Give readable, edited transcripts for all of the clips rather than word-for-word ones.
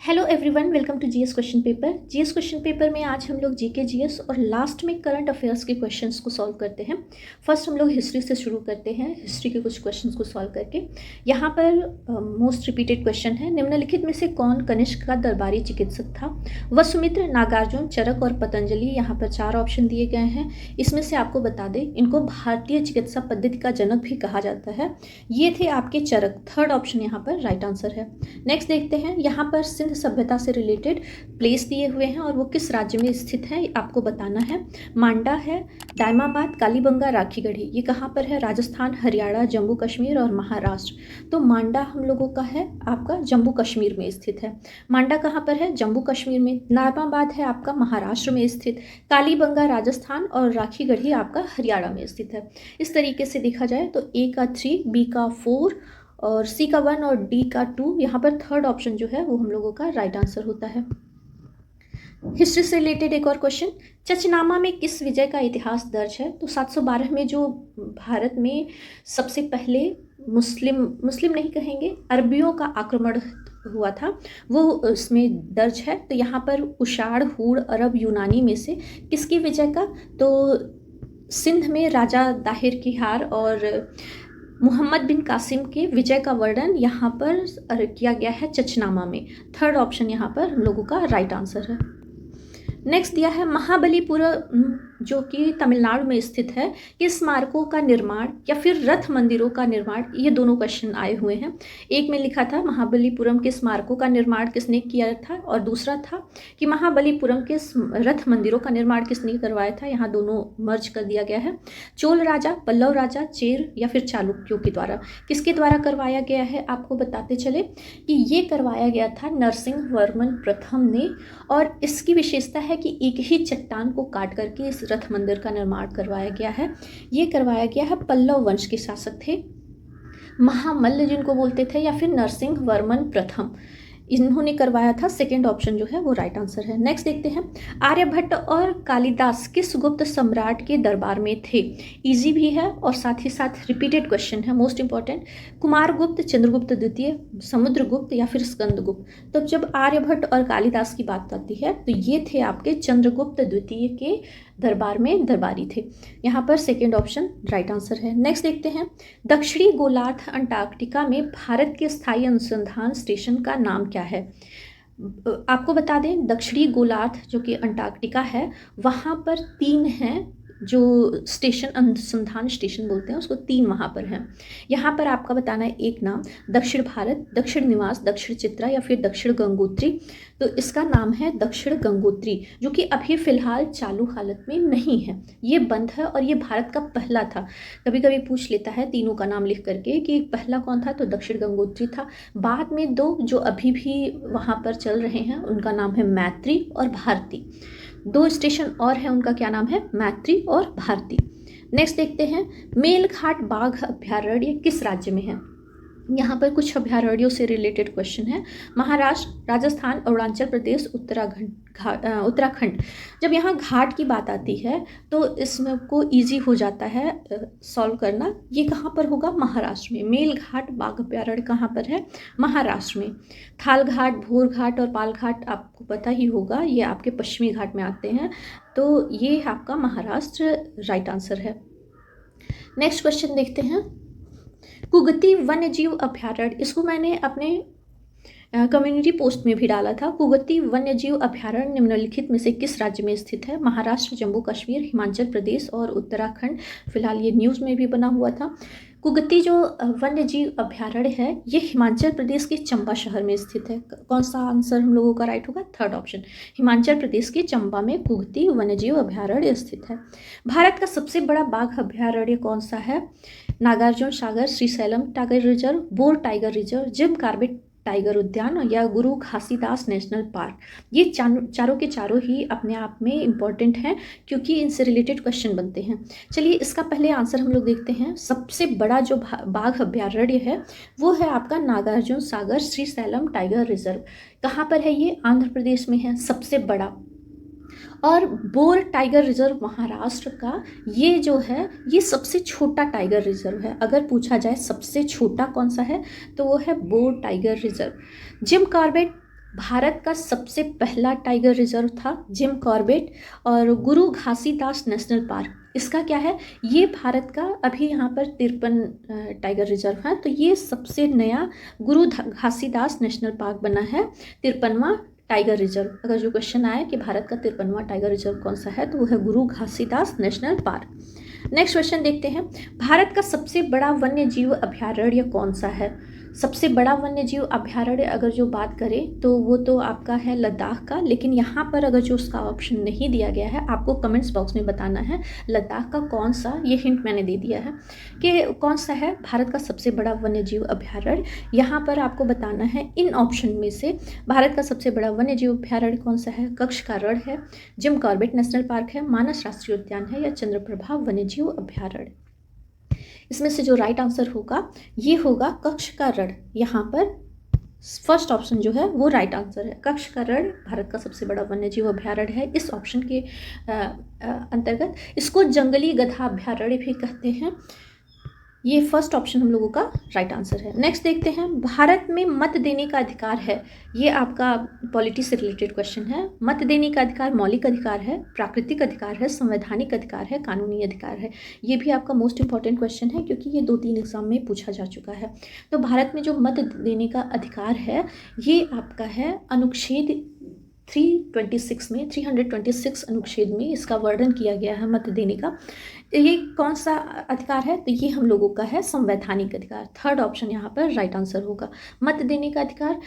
Hello everyone, welcome to GS question paper. GS question paper में आज हम लोग जीके जीएस और लास्ट में करंट अफेयर्स के क्वेश्चंस को सॉल्व करते हैं। फर्स्ट हम लोग हिस्ट्री से शुरू करते हैं, हिस्ट्री के कुछ क्वेश्चंस को सॉल्व करके। यहाँ पर मोस्ट रिपीटेड क्वेश्चन है, निम्नलिखित में से कौन कनिष्क का दरबारी चिकित्सक था? वसुमित्र, नागार्जुन, चरक और पतंजलि। यहाँ पर 4 ऑप्शन दिए गए हैं। इसमें से आपको बता दें, इनको भारतीय चिकित्सा पद्धति का जनक भी कहा जाता है। ये थे आपके चरक। थर्ड ऑप्शन यहाँ पर राइट आंसर है। नेक्स्ट देखते हैं, यहाँ पर सिंध सभ्यता से रिलेटेड प्लेस दिए हुए हैं और वो किस राज्य में स्थित है आपको बताना है। मांडा है, दायमाबाद, कालीबंगा, राखीगढ़ी। ये कहाँ पर है? राजस्थान, हरियाणा, जम्मू कश्मीर और महाराष्ट्र। तो मांडा हम लोगों का है आपका जम्मू कश्मीर में स्थित है। मांडा कहाँ पर है? जम्मू कश्मीर में। दायमाबाद है आपका महाराष्ट्र में स्थित। कालीबंगा राजस्थान और राखीगढ़ी आपका हरियाणा में स्थित है। इस तरीके से देखा जाए तो ए का 3, बी का 4 और सी का 1 और डी का 2। यहाँ पर थर्ड ऑप्शन जो है वो हम लोगों का राइट आंसर होता है। हिस्ट्री से रिलेटेड एक और क्वेश्चन, चचनामा में किस विजय का इतिहास दर्ज है? तो 712 में जो भारत में सबसे पहले मुस्लिम नहीं कहेंगे, अरबियों का आक्रमण हुआ था, वो उसमें दर्ज है। तो यहाँ पर उषाढ़, हूण, अरब, यूनानी में से किसकी विजय का? तो सिंध में राजा दाहिर की हार और मोहम्मद बिन कासिम के विजय का वर्णन यहाँ पर किया गया है चचनामा में। थर्ड ऑप्शन यहाँ पर हम लोगों का राइट आंसर है। नेक्स्ट दिया है महाबलीपुरम, जो कि तमिलनाडु में स्थित है, ये स्मारकों का निर्माण या फिर रथ मंदिरों का निर्माण, ये दोनों क्वेश्चन आए हुए हैं। एक में लिखा था महाबलीपुरम के स्मारकों का निर्माण किसने किया था, और दूसरा था कि महाबलीपुरम के रथ मंदिरों का निर्माण किसने करवाया था। यहाँ दोनों मर्ज कर दिया गया है। चोल राजा, पल्लव राजा, चेर या फिर चालुक्यों के द्वारा, किसके द्वारा करवाया गया है आपको बताते चले कि ये करवाया गया था नरसिंह वर्मन प्रथम ने। और इसकी विशेषता है कि एक ही चट्टान को काट करके इस रथ मंदिर का निर्माण करवाया गया है। ये करवाया गया है पल्लव वंश के शासक थे, महामल्ल जिनको बोलते थे, या फिर नरसिंह वर्मन प्रथम, इन्होंने करवाया था। सेकेंड ऑप्शन जो है वो राइट आंसर है। नेक्स्ट देखते हैं, आर्यभट्ट और कालिदास किस गुप्त सम्राट के दरबार में थे? इजी भी है और साथ ही साथ रिपीटेड क्वेश्चन है, मोस्ट इंपॉर्टेंट। कुमारगुप्त, चंद्रगुप्त द्वितीय, समुद्रगुप्त या फिर स्कंदगुप्त। तो जब आर्यभट्ट और कालिदास की बात आती है तो ये थे आपके चंद्रगुप्त द्वितीय के दरबार में दरबारी थे। यहाँ पर सेकेंड ऑप्शन राइट आंसर है। नेक्स्ट देखते हैं, दक्षिणी गोलार्ध अंटार्कटिका में भारत के स्थायी अनुसंधान स्टेशन का नाम क्या है? आपको बता दें, दक्षिणी गोलार्ध जो कि अंटार्कटिका है, वहाँ पर 3 हैं जो स्टेशन, अनुसंधान स्टेशन बोलते हैं उसको, 3 वहाँ पर हैं। यहाँ पर आपका बताना है एक नाम, दक्षिण भारत, दक्षिण निवास, दक्षिण चित्रा या फिर दक्षिण गंगोत्री। तो इसका नाम है दक्षिण गंगोत्री, जो कि अभी फ़िलहाल चालू हालत में नहीं है, ये बंद है और ये भारत का पहला था। कभी कभी पूछ लेता है तीनों का नाम लिख करके कि पहला कौन था, तो दक्षिण गंगोत्री था। बाद में 2 जो अभी भी वहाँ पर चल रहे हैं उनका नाम है मैत्री और भारती। 2 स्टेशन और हैं, उनका क्या नाम है? मैत्री और भारती। नेक्स्ट देखते हैं, मेलघाट बाघ अभ्यारण्य किस राज्य में है? यहाँ पर कुछ अभ्यारण्यों से रिलेटेड क्वेश्चन है। महाराष्ट्र, राजस्थान, अरुणाचल प्रदेश, उत्तराखंड। जब यहाँ घाट की बात आती है तो इसमें को ईजी हो जाता है सॉल्व करना। ये कहाँ पर होगा? महाराष्ट्र में। मेलघाट बाघ अभ्यारण्य कहाँ पर है? महाराष्ट्र में। थालघाट, भोर घाट और पालघाट आपको पता ही होगा, ये आपके पश्चिमी घाट में आते हैं। तो ये आपका महाराष्ट्र राइट आंसर है। नेक्स्ट क्वेश्चन देखते हैं, कुगती वन्यजीव अभ्यारण्य, इसको मैंने अपने कम्युनिटी पोस्ट में भी डाला था। कुगती वन्यजीव अभ्यारण्य निम्नलिखित में से किस राज्य में स्थित है? महाराष्ट्र, जम्मू कश्मीर, हिमाचल प्रदेश और उत्तराखंड। फिलहाल ये न्यूज़ में भी बना हुआ था। कुगती जो वन्यजीव अभ्यारण्य है ये हिमाचल प्रदेश के चंबा शहर में स्थित है। कौन सा आंसर हम लोगों का राइट होगा? थर्ड ऑप्शन, हिमाचल प्रदेश के चंबा में कुगती वन्यजीव अभ्यारण्य स्थित है। भारत का सबसे बड़ा बाघ अभ्यारण्य कौन सा है? Nagarjuna Sagar, Srisailam tiger reserve, Bor tiger reserve, Jim Corbett tiger उद्यान या गुरु घासीदास नेशनल पार्क। ये चारों के चारों ही अपने आप में इम्पॉर्टेंट हैं क्योंकि इनसे रिलेटेड क्वेश्चन बनते हैं। चलिए इसका पहले आंसर हम लोग देखते हैं। सबसे बड़ा जो बाघ अभ्यारण्य है वो है आपका नागार्जुन सागर श्रीशैलम टाइगर रिजर्व। कहाँ पर है ये? आंध्र प्रदेश में है सबसे बड़ा। और बोर टाइगर रिजर्व महाराष्ट्र का ये जो है ये सबसे छोटा टाइगर रिजर्व है। अगर पूछा जाए सबसे छोटा कौन सा है तो वो है bore tiger reserve. Jim Corbett Bharat का सबसे पहला टाइगर रिजर्व था जिम कॉर्बेट और गुरु घासीदास नेशनल पार्क। इसका क्या है, ये भारत का अभी यहाँ पर 53 टाइगर रिजर्व है, तो ये सबसे नया गुरु घासीदास नेशनल पार्क बना है, 53वां टाइगर रिजर्व। अगर जो क्वेश्चन आया कि भारत का 53वां टाइगर रिजर्व कौन सा है, तो वो है गुरु Ghasidas national park. Next question देखते हैं, भारत का सबसे बड़ा वन्य जीव अभयारण्य कौन सा है। सबसे बड़ा वन्य जीव अभयारण्य अगर जो बात करें तो वो तो आपका है लद्दाख का, लेकिन यहाँ पर अगर जो उसका ऑप्शन नहीं दिया गया है, आपको कमेंट्स बॉक्स में बताना है लद्दाख का कौन सा, ये हिंट मैंने दे दिया है कि कौन सा है भारत का सबसे बड़ा वन्य जीव अभयारण्य। यहाँ पर आपको बताना है इन ऑप्शन में से भारत का सबसे बड़ा वन्य जीव अभयारण्य कौन सा है। कच्छ का रण है, जिम कॉर्बेट नेशनल पार्क है, मानस राष्ट्रीय उद्यान है, या चंद्रप्रभा वन्य जीव अभयारण्य। इसमें से जो राइट आंसर होगा ये होगा कच्छ का रण। यहाँ पर फर्स्ट ऑप्शन जो है वो राइट आंसर है। कच्छ का रण भारत का सबसे बड़ा वन्यजीव अभयारण्य है। इस ऑप्शन के अंतर्गत इसको जंगली गधा अभयारण्य भी कहते हैं। ये फर्स्ट ऑप्शन हम लोगों का राइट आंसर है। नेक्स्ट देखते हैं, भारत में मत देने का अधिकार है। ये आपका पॉलिटी से रिलेटेड क्वेश्चन है। मत देने का अधिकार मौलिक अधिकार है, प्राकृतिक अधिकार है, संवैधानिक अधिकार है, कानूनी अधिकार है। ये भी आपका मोस्ट इंपॉर्टेंट क्वेश्चन है क्योंकि ये 2-3 एग्जाम में पूछा जा चुका है। तो भारत में जो मत देने का अधिकार है ये आपका है अनुच्छेद 326 अनुच्छेद में इसका वर्णन किया गया है मत देने का। ये कौन सा अधिकार है, तो ये हम लोगों का है संवैधानिक अधिकार। थर्ड ऑप्शन यहाँ पर राइट आंसर होगा। मत देने का अधिकार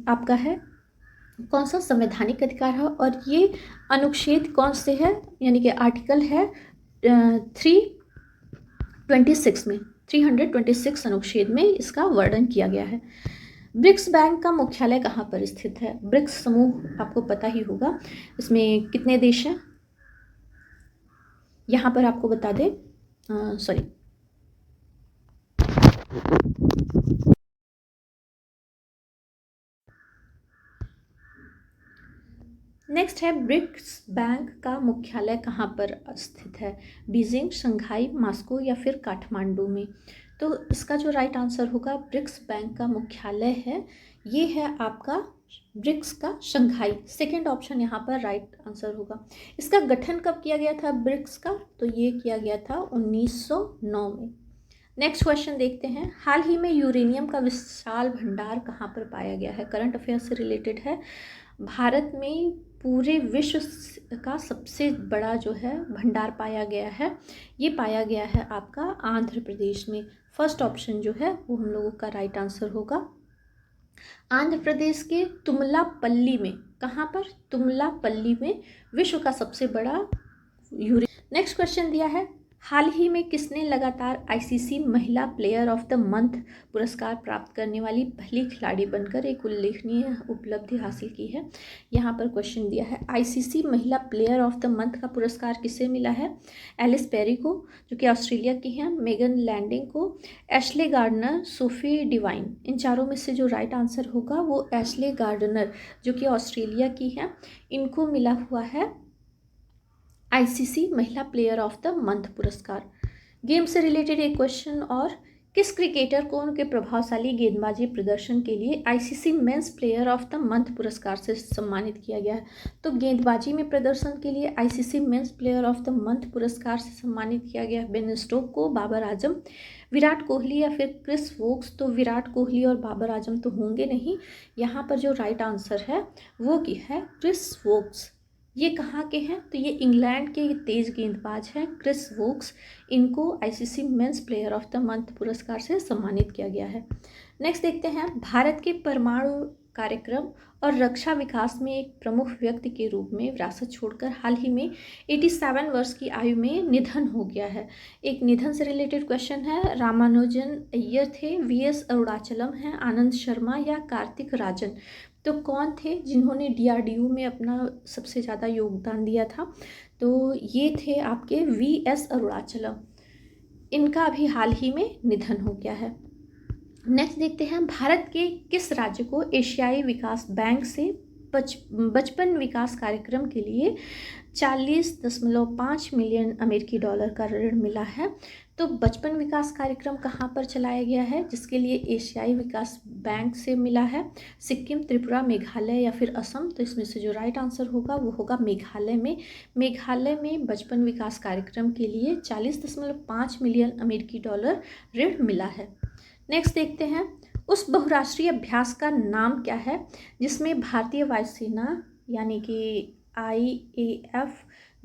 आपका है कौन सा, संवैधानिक अधिकार है। और ये अनुच्छेद कौन से है, यानी कि आर्टिकल है 326 अनुच्छेद में इसका वर्णन किया गया है। ब्रिक्स बैंक का मुख्यालय कहाँ पर स्थित है। ब्रिक्स समूह आपको पता ही होगा, इसमें कितने देश हैं, यहाँ पर आपको बता दें, सॉरी नेक्स्ट है ब्रिक्स बैंक का मुख्यालय कहाँ पर स्थित है। बीजिंग, शंघाई, मॉस्को या फिर काठमांडू में। तो इसका जो राइट आंसर होगा ब्रिक्स बैंक का मुख्यालय है ये है आपका ब्रिक्स का शंघाई। सेकेंड ऑप्शन यहाँ पर राइट आंसर होगा। इसका गठन कब किया गया था ब्रिक्स का, तो ये किया गया था 1909 में। नेक्स्ट क्वेश्चन देखते हैं, हाल ही में यूरेनियम का विशाल भंडार कहाँ पर पाया गया है। करंट अफेयर से रिलेटेड है। भारत में पूरे विश्व का सबसे बड़ा जो है भंडार पाया गया है, ये पाया गया है आपका आंध्र प्रदेश में। फर्स्ट ऑप्शन जो है वो हम लोगों का राइट आंसर होगा। आंध्र प्रदेश के तुमलापल्ली में, कहाँ पर, तुमलापल्ली में विश्व का सबसे बड़ा नेक्स्ट क्वेश्चन दिया है, हाल ही में किसने लगातार आईसीसी महिला प्लेयर ऑफ द मंथ पुरस्कार प्राप्त करने वाली पहली खिलाड़ी बनकर एक उल्लेखनीय उपलब्धि हासिल की है। यहाँ पर क्वेश्चन दिया है आईसीसी महिला प्लेयर ऑफ द मंथ का पुरस्कार किसे मिला है। एलिस पेरी को जो कि ऑस्ट्रेलिया की हैं, मेगन लैंडिंग को, एशले गार्डनर, सोफी डिवाइन। इन चारों में से जो राइट आंसर होगा वो एशले गार्डनर जो कि ऑस्ट्रेलिया की हैं, इनको मिला हुआ है आईसीसी महिला प्लेयर ऑफ द मंथ पुरस्कार। गेम से रिलेटेड एक क्वेश्चन और, किस क्रिकेटर को उनके प्रभावशाली गेंदबाजी प्रदर्शन के लिए ICC men's player of the month पुरस्कार से सम्मानित किया गया है। तो गेंदबाजी में प्रदर्शन के लिए ICC men's player of the month पुरस्कार से सम्मानित किया गया है बेन स्टोक्स को, बाबर आजम, विराट कोहली या फिर क्रिस वोक्स। तो विराट कोहली और बाबर आजम तो होंगे नहीं, यहाँ पर जो राइट आंसर है वो की है क्रिस वोक्स। ये कहाँ के हैं, तो ये इंग्लैंड के तेज गेंदबाज हैं क्रिस वोक्स। इनको ICC men's player of the month पुरस्कार से सम्मानित किया गया है। नेक्स्ट देखते हैं, भारत के परमाणु कार्यक्रम और रक्षा विकास में एक प्रमुख व्यक्ति के रूप में विरासत छोड़कर हाल ही में 87 वर्ष की आयु में निधन हो गया है। एक निधन से रिलेटेड क्वेश्चन है। रामानुजन अय्यर थे, वीएस अरुणाचलम हैं, आनंद शर्मा या कार्तिक राजन। तो कौन थे जिन्होंने डीआरडीओ में अपना सबसे ज़्यादा योगदान दिया था, तो ये थे आपके वीएस अरुणाचलम। इनका अभी हाल ही में निधन हो गया है। नेक्स्ट देखते हैं, भारत के किस राज्य को एशियाई विकास बैंक से बचपन विकास कार्यक्रम के लिए 40.5 मिलियन अमेरिकी डॉलर का ऋण मिला है। तो बचपन विकास कार्यक्रम कहाँ पर चलाया गया है, जिसके लिए एशियाई विकास बैंक से मिला है? सिक्किम, त्रिपुरा, मेघालय या फिर असम। तो इसमें से जो राइट आंसर होगा वो होगा मेघालय में। मेघालय में बचपन विकास कार्यक्रम के लिए 40.5 मिलियन अमेरिकी डॉलर ऋण मिला है। नेक्स्ट देखते हैं, उस बहुराष्ट्रीय अभ्यास का नाम क्या है जिसमें भारतीय वायुसेना यानी कि IAF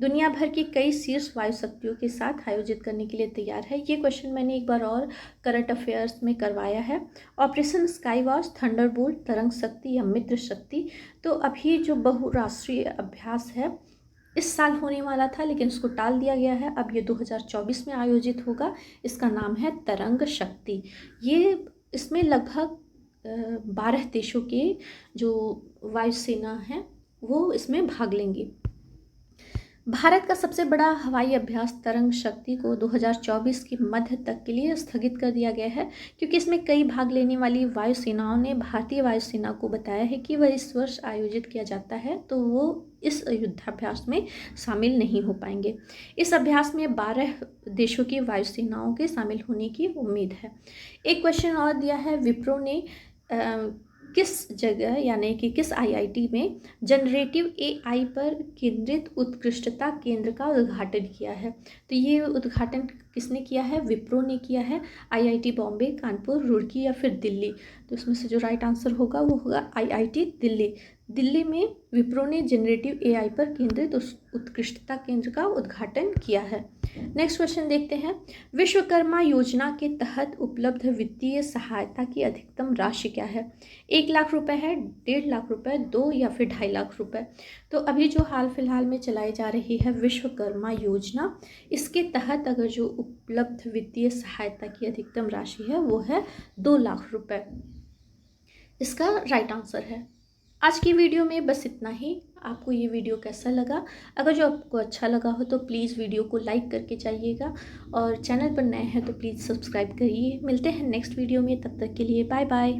दुनिया भर की कई शीर्ष वायु शक्तियों के साथ आयोजित करने के लिए तैयार है? ये क्वेश्चन मैंने एक बार और करंट अफेयर्स में करवाया है। ऑपरेशन स्काई वॉच, थंडरबोल्ट, तरंग शक्ति या मित्र शक्ति। तो अभी जो बहुराष्ट्रीय अभ्यास है इस साल होने वाला था लेकिन उसको टाल दिया गया है, अब ये 2024 में आयोजित होगा। इसका नाम है तरंग शक्ति। ये इसमें लगभग 12 देशों के जो वायुसेना है वो इसमें भाग लेंगे। भारत का सबसे बड़ा हवाई अभ्यास तरंग शक्ति को 2024 की मध्य तक के लिए स्थगित कर दिया गया है, क्योंकि इसमें कई भाग लेने वाली वायुसेनाओं ने भारतीय वायुसेना को बताया है कि वह इस वर्ष आयोजित किया जाता है तो वो इस युद्धाभ्यास में शामिल नहीं हो पाएंगे। इस अभ्यास में 12 देशों की वायुसेनाओं के शामिल होने की उम्मीद है। एक क्वेश्चन और दिया है, विप्रो ने किस जगह यानी कि किस IIT में जनरेटिव AI पर केंद्रित उत्कृष्टता केंद्र का उद्घाटन किया है? तो ये उद्घाटन किसने किया है? विप्रो ने किया है। IIT बॉम्बे, कानपुर, रुड़की या फिर दिल्ली। तो इसमें से जो राइट आंसर होगा वो होगा IIT दिल्ली। दिल्ली में विप्रो ने जनरेटिव AI पर केंद्रित उत्कृष्टता केंद्र का उद्घाटन किया है। नेक्स्ट क्वेश्चन देखते हैं, विश्वकर्मा योजना के तहत उपलब्ध वित्तीय सहायता की अधिकतम राशि क्या है? 1 लाख रुपए है, 1.5 लाख रुपए, 2 या फिर 2.5 लाख रुपए। तो अभी जो हाल फिलहाल में चलाई जा रही है विश्वकर्मा योजना, इसके तहत अगर जो उपलब्ध वित्तीय सहायता की अधिकतम राशि है वो है 2 लाख रुपए। इसका राइट आंसर है। आज की वीडियो में बस इतना ही। आपको ये वीडियो कैसा लगा? अगर जो आपको अच्छा लगा हो तो प्लीज़ वीडियो को लाइक करके जाइएगा, और चैनल पर नए हैं तो प्लीज़ सब्सक्राइब करिए। मिलते हैं नेक्स्ट वीडियो में, तब तक के लिए बाय बाय।